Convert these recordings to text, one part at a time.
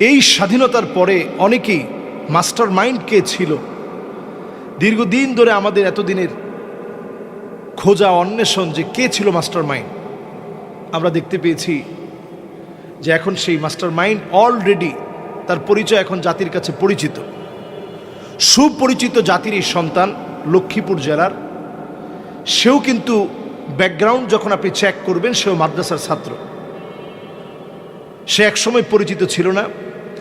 এই স্বাধীনতার পরে অনেকেই মাস্টার মাইন্ড কে ছিল, দীর্ঘদিন ধরে আমাদের এতদিনের খোঁজা অন্বেষণ যে কে ছিল মাস্টার মাইন্ড, আমরা দেখতে পেয়েছি যে এখন সেই মাস্টার মাইন্ড অলরেডি তার পরিচয় এখন জাতির কাছে পরিচিত। সুপরিচিত জাতির এই সন্তান, লক্ষ্মীপুর জেলার, সেও কিন্তু ব্যাকগ্রাউন্ড যখন আপনি চেক করবেন সেও মাদ্রাসার ছাত্র। সে একসময় পরিচিত ছিল না,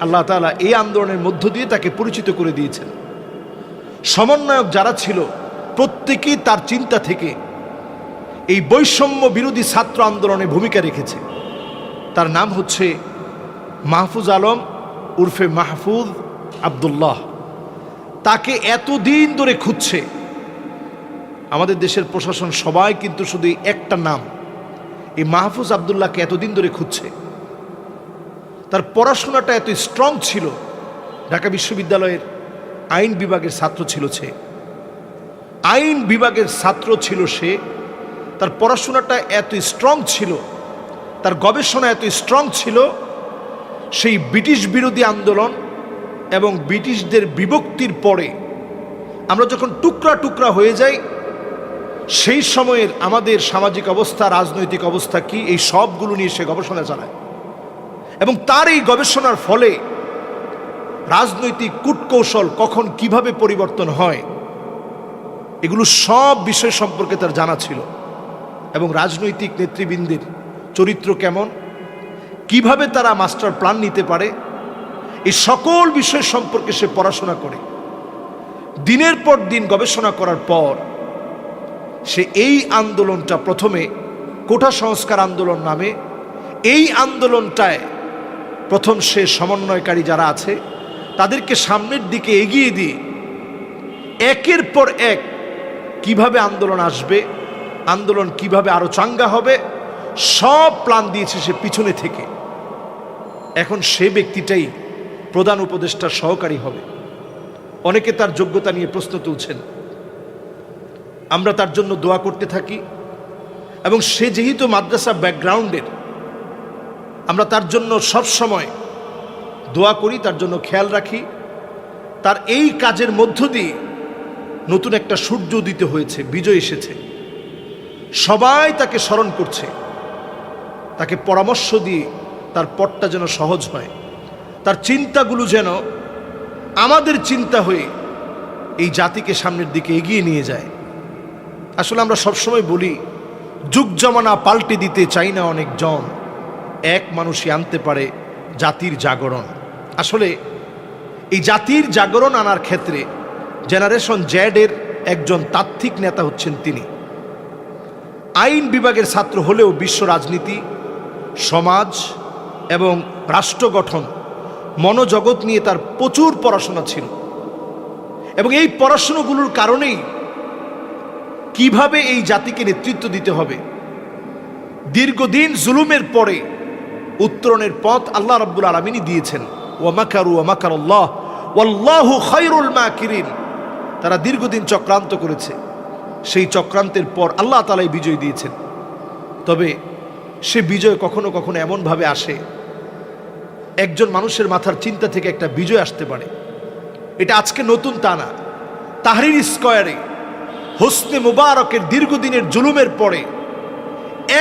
আল্লাহ তাআলা এই আন্দোলনের মধ্য দিয়ে তাকে পরিচিত করে দিয়েছেন। সমন্বয়ক যারা ছিল প্রত্যেকেই তার চিন্তা থেকে এই বৈষম্য বিরোধী ছাত্র আন্দোলনে ভূমিকা রেখেছে। তার নাম হচ্ছে মাহফুজ আলম উর্ফে মাহফুজ আব্দুল্লাহ। তাকে এতদিন ধরে খুঁজছে আমাদের দেশের প্রশাসন, সবাই কিন্তু শুধু একটা নাম, এই মাহফুজ আব্দুল্লাহকে এতদিন ধরে খুঁজছে। তার পড়াশোনাটা এত স্ট্রং ছিল, ঢাকা বিশ্ববিদ্যালয়ের আইন বিভাগের ছাত্র ছিল সে, আইন বিভাগের ছাত্র ছিল সে। তার পড়াশোনাটা এত স্ট্রং ছিল, তার গবেষণা এত স্ট্রং ছিল, সেই ব্রিটিশ বিরোধী আন্দোলন এবং ব্রিটিশদের বিভক্তির পরে আমরা যখন টুকরা টুকরা হয়ে যাই, সেই সময়ের আমাদের সামাজিক অবস্থা, রাজনৈতিক অবস্থা কি, এই সবগুলো নিয়ে সে গবেষণা চালায়। এবং তার এই গবেষণার ফলে রাজনৈতিক কূটকৌশল কখন কিভাবে পরিবর্তন হয়, এগুলো সব বিষয় সম্পর্কে তার জানা ছিল। এবং রাজনৈতিক নেতৃবৃন্দের চরিত্র কেমন, কিভাবে তারা মাস্টার প্ল্যান নিতে পারে, এই সকল বিষয় সম্পর্কে সে পড়াশোনা করে। দিনের পর দিন গবেষণা করার পর সে এই আন্দোলনটা, প্রথমে কোটা সংস্কার আন্দোলন নামে এই আন্দোলনটায় প্রথম সে সমন্বয়কারী যারা আছে তাদেরকে সামনের দিকে এগিয়ে দিয়ে একের পর এক কিভাবে আন্দোলন আসবে, আন্দোলন কিভাবে আরো চাঙ্গা হবে, সব প্ল্যান দিয়েছে সে পিছনে থেকে। এখন সে ব্যক্তিটাই প্রধান উপদেষ্টার সহকারী হবে। অনেকে তার যোগ্যতা নিয়ে প্রশ্ন তুলছেন, আমরা তার জন্য দোয়া করতে থাকি। এবং সে যেহেতু মাদ্রাসা ব্যাকগ্রাউন্ডের, আমরা তার জন্য সব সময় দোয়া করি, তার জন্য খেয়াল রাখি। তার এই কাজের মধ্য দিয়ে নতুন একটা সূর্য উদিত হয়েছে, বিজয় এসেছে, সবাই তাকে স্মরণ করছে। তাকে পরামর্শ দিয়ে তার পথটা যেন সহজ হয়, তার চিন্তাগুলো যেন আমাদের চিন্তা হয়ে এই জাতিকে সামনের দিকে এগিয়ে নিয়ে যায়। আসলে আমরা সবসময় বলি, যুগ জামানা পাল্টে দিতে চাই না অনেকজন, এক মানুষই আনতে পারে জাতির জাগরণ। আসলে এই জাতির জাগরণ আনার ক্ষেত্রে জেনারেশন জেড-এর একজন তাত্ত্বিক নেতা হচ্ছেন তিনি। আইন বিভাগের ছাত্র হলেও বিশ্ব রাজনীতি, সমাজ এবং রাষ্ট্র গঠন, মনোজগৎ নিয়ে তার প্রচুর পড়াশোনা ছিল। এবং এই পড়াশোনাগুলোর কারণেই কিভাবে এই জাতিকে নেতৃত্ব দিতে হবে, দীর্ঘদিন জুলুমের পরে উত্তরণের পথ আল্লাহ রাব্বুল আলামিনই দিয়েছেন। ওয়া মাকারু ওয়া মাকারাল্লাহ ওয়াল্লাহু খায়রুল মাকিরিন। তারা দীর্ঘদিন চক্রান্ত করেছে, সেই চক্রান্তের পর আল্লাহ তাআলাই বিজয় দিয়েছেন। তবে সে বিজয় কখনো কখনো এমনভাবে আসে, একজন মানুষের মাথার চিন্তা থেকে একটা বিজয় আসতে পারে। এটা আজকে নতুন তা না। তাহরির স্কয়ারে হোসনে মুবারকের দীর্ঘদিনের জুলুমের পরে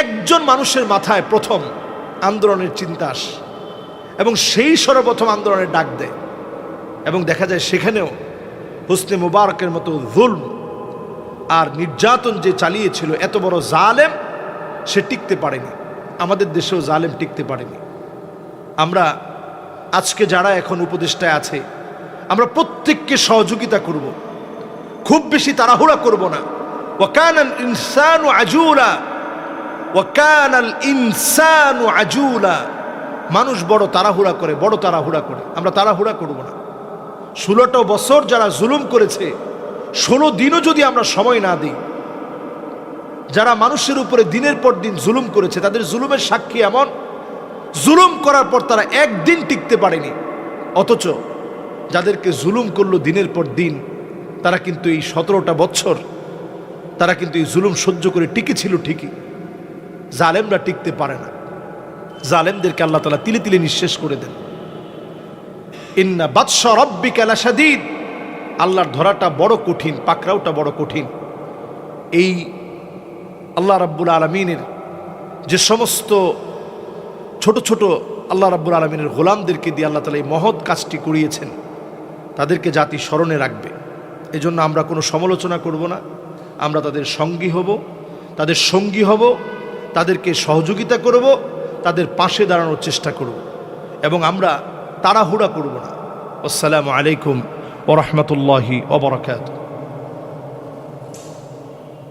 একজন মানুষের মাথায় প্রথম আন্দোলনের চিন্তা আসে এবং সেই সর্বপ্রথম আন্দোলনের ডাক দেয়। এবং দেখা যায় সেখানেও হোসনে মুবারকের মতো জুলম আর নির্যাতন যে চালিয়েছিল, এত বড় জালেম, সে টিকতে পারেনি। আমাদের দেশেও জালেম টিকতে পারেনি। আমরা আজকে যারা এখন উপদেষ্টায় আছে, আমরা প্রত্যেককে সহযোগিতা করব, খুব বেশি তাড়াহুড়া করব না। ওয়াকানাল ইনসানু আজুলা, ওয়াকানাল ইনসানু আজুলা। মানুষ বড় তাড়াহুড়া করে, বড় তাড়াহুড়া করে। আমরা তাড়াহুড়া করব না। 16টা বছর যারা জুলুম করেছে, 16 দিনও যদি আমরা সময় না দিই, যারা মানুষের উপরে দিনের পর দিন জুলুম করেছে, তাদের জুলুমের সাক্ষী এমন, জুলুম করার পর তারা একদিন টিকতে পারেনি। অথচ যাদেরকে জুলুম করলো দিনের পর দিন, তারা কিন্তু এই 17টা বছর তারা কিন্তু এই জুলুম সহ্য করে টিকেছিল ঠিকই। জালেমরা টিকতে পারে না। জালেমদেরকে আল্লাহ তাআলা তিলে তিলে নিঃশেষ করে দেন। ইন্না বাতশা রাব্বিকা লাশাদীদ, আল্লাহর ধরাটা বড় কঠিন, পাকড়াওটা বড় কঠিন। এই আল্লাহ রাব্বুল আলামিনের যে সমস্ত ছোট ছোট আল্লাহ রাব্বুল আলামিনের গোলামদেরকে দিয়ে আল্লাহ তাআলা এই মহৎ কাজটি করিয়েছেন, তাদেরকে জাতি স্মরণে রাখবে। এজন্য আমরা কোনো সমালোচনা করব না, আমরা তাদের সঙ্গী হব, তাদের সঙ্গী হব, তাদেরকে সহযোগিতা করব, তাদের পাশে দাঁড়ানোর চেষ্টা করব, এবং আমরা তাড়াহুড়া করব না। আসসালামু আলাইকুম ওয়া রাহমাতুল্লাহি ওয়া বারাকাতুহু।